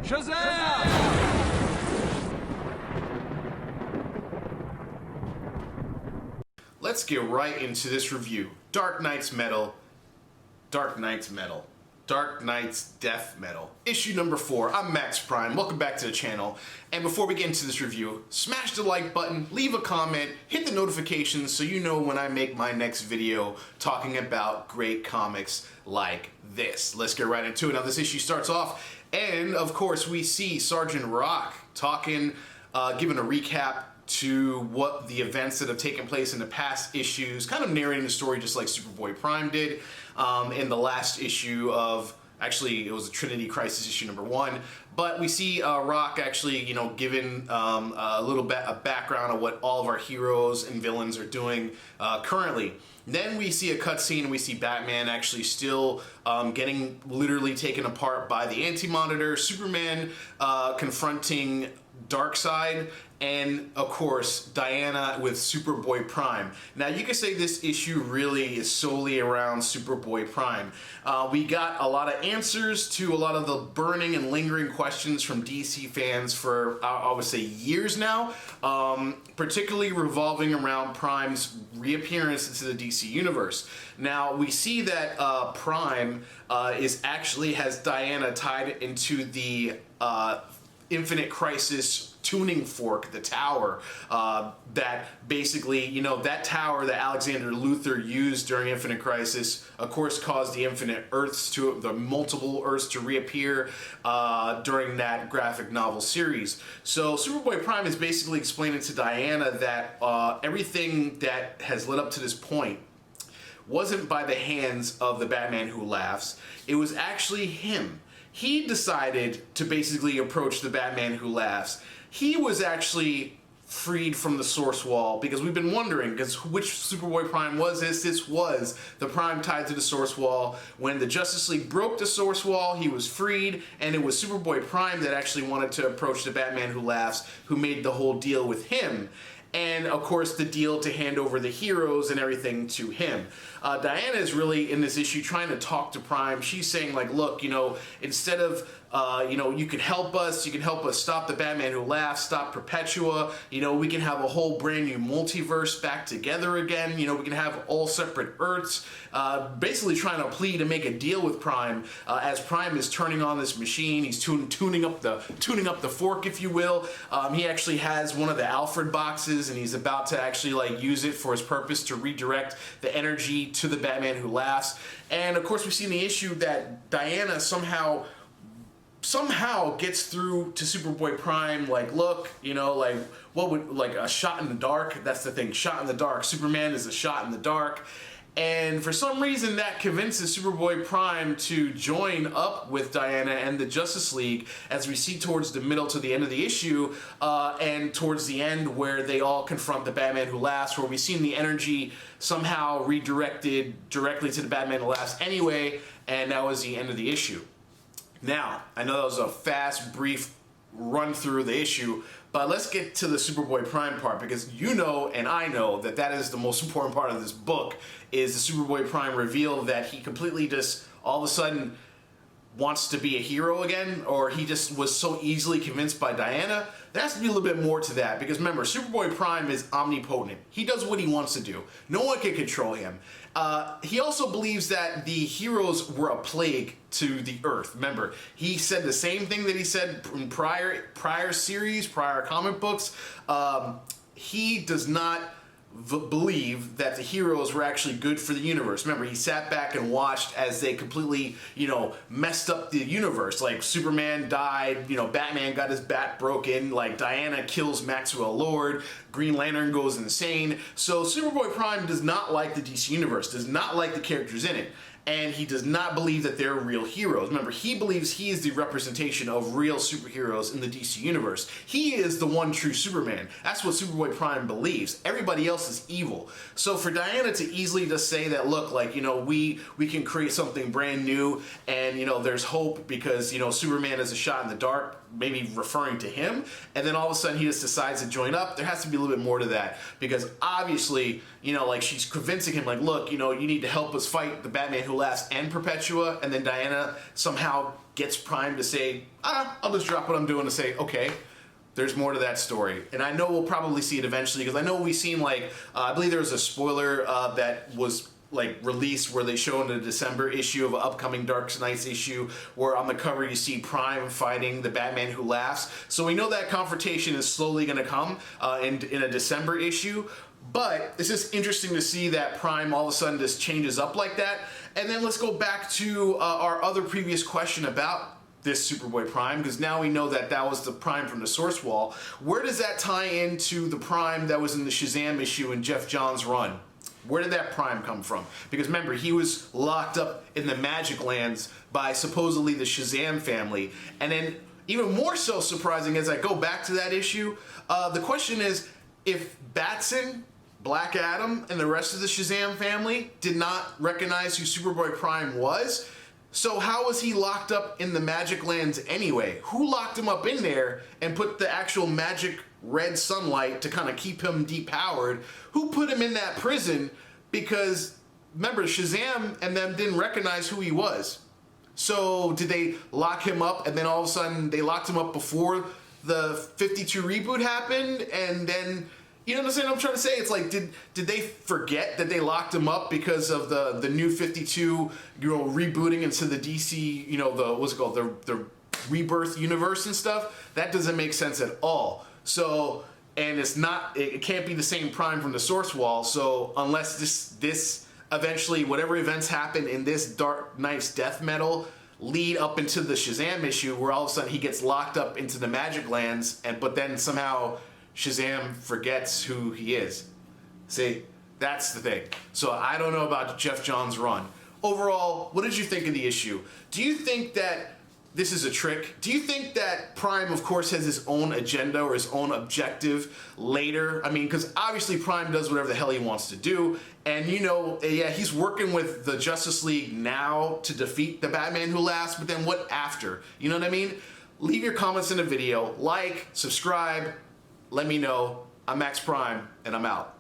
Shazam! Let's get right into this review. Dark Knight's Death Metal. Issue number 4. I'm Max Prime. Welcome back to the channel. And before we get into this review, smash the like button, leave a comment, hit the notifications so you know when I make my next video talking about great comics like this. Let's get right into it. Now this issue starts off, and of course we see Sergeant Rock talking, giving a recap to what the events that have taken place in the past issues, kind of narrating the story just like Superboy Prime did in the last issue of, actually it was a Trinity Crisis issue number 1, but we see Rock actually, you know, giving a little bit of background of what all of our heroes and villains are doing currently. Then we see a cutscene and we see Batman actually still getting literally taken apart by the Anti-Monitor, Superman confronting Darkseid, and of course Diana with Superboy Prime. Now you could say this issue really is solely around Superboy Prime. We got a lot of answers to a lot of the burning and lingering questions from DC fans for I would say years now, particularly revolving around Prime's reappearance into the DC universe. Now we see that Prime has Diana tied into the Infinite Crisis tuning fork, the tower, that basically, you know, that tower that Alexander Luthor used during Infinite Crisis, of course, caused the multiple Earths to reappear during that graphic novel series. So Superboy Prime is basically explaining to Diana that everything that has led up to this point wasn't by the hands of the Batman Who Laughs. It was actually him. He decided to basically approach the Batman Who Laughs. He was actually freed from the Source Wall because we've been wondering, because which Superboy Prime was this? This was the Prime tied to the Source Wall. When the Justice League broke the Source Wall, he was freed, and it was Superboy Prime that actually wanted to approach the Batman Who Laughs, who made the whole deal with him. And of course the deal to hand over the heroes and everything to him. Diana is really in this issue trying to talk to Prime. She's saying like, look, you know, instead of you know, you can help us stop the Batman Who Laughs, stop Perpetua, you know, we can have a whole brand new multiverse back together again, you know, we can have all separate Earths, basically trying to plead to make a deal with Prime, as Prime is turning on this machine. He's tuning up the fork, if you will. He actually has one of the Alfred boxes, and he's about to actually like use it for his purpose to redirect the energy to the Batman Who Laughs. And of course we see in the issue that Diana somehow gets through to Superboy Prime, like, look, you know, like, what would, like, a shot in the dark? That's the thing, shot in the dark. Superman is a shot in the dark. And for some reason that convinces Superboy Prime to join up with Diana and the Justice League, as we see towards the middle to the end of the issue, and towards the end where they all confront the Batman Who Laughs, where we've seen the energy somehow redirected directly to the Batman Who Laughs anyway, and that was the end of the issue. Now, I know that was a fast, brief run through the issue, but let's get to the Superboy Prime part, because you know and I know that that is the most important part of this book, is the Superboy Prime reveal that he completely just all of a sudden wants to be a hero again, or he just was so easily convinced by Diana. There has to be a little bit more to that, because remember, Superboy Prime is omnipotent. He does what he wants to do. No one can control him. He also believes that the heroes were a plague to the Earth. Remember, he said the same thing that he said in prior series, prior comic books. He does not believe that the heroes were actually good for the universe. Remember, he sat back and watched as they completely, you know, messed up the universe. Like, Superman died, you know, Batman got his bat broken, like, Diana kills Maxwell Lord, Green Lantern goes insane. So Superboy Prime does not like the DC universe, does not like the characters in it. And he does not believe that they're real heroes. Remember, he believes he is the representation of real superheroes in the DC universe. He is the one true Superman. That's what Superboy Prime believes. Everybody else is evil. So for Diana to easily just say that, look, like, you know, we can create something brand new, and, you know, there's hope because, you know, Superman is a shot in the dark, maybe referring to him, and then all of a sudden he just decides to join up. There has to be a little bit more to that, because obviously, you know, like, she's convincing him, like, look, you know, you need to help us fight the Batman Who Laughs and Perpetua, and then Diana somehow gets Prime to say, I'll just drop what I'm doing to say, okay, there's more to that story. And I know we'll probably see it eventually, because I know we've seen, like, I believe there was a spoiler that was like released where they show in the December issue of an upcoming Dark Knights issue where on the cover you see Prime fighting the Batman Who Laughs. So we know that confrontation is slowly going to come in a December issue. But it's just interesting to see that Prime all of a sudden just changes up like that. And then let's go back to our other previous question about this Superboy Prime, because now we know that that was the Prime from the source wall. Where does that tie into the Prime that was in the Shazam issue in Jeff Johns' run? Where did that Prime come from? Because remember, he was locked up in the Magic Lands by supposedly the Shazam family. And then even more so surprising as I go back to that issue, the question is, if Batson, Black Adam, and the rest of the Shazam family did not recognize who Superboy Prime was, so how was he locked up in the Magic Lands anyway? Who locked him up in there and put the actual magic red sunlight to kind of keep him depowered? Who put him in that prison? Because remember, Shazam and them didn't recognize who he was. So did they lock him up and then all of a sudden they locked him up before the 52 reboot happened? And then, you know what I'm trying to say? It's like, did they forget that they locked him up because of the new 52, rebooting into the DC, what's it called, the rebirth universe and stuff? That doesn't make sense at all. So, and it can't be the same Prime from the source wall. So unless this eventually, whatever events happen in this Dark Knight's death metal lead up into the Shazam issue, where all of a sudden he gets locked up into the Magic Lands, but then somehow Shazam forgets who he is. See, that's the thing. So I don't know about Jeff Johns' run. Overall, what did you think of the issue? Do you think that this is a trick? Do you think that Prime, of course, has his own agenda or his own objective later? I mean, because obviously Prime does whatever the hell he wants to do. And, yeah, he's working with the Justice League now to defeat the Batman Who Laughs, but then what after? You know what I mean? Leave your comments in the video. Like, subscribe. Let me know. I'm Max Prime, and I'm out.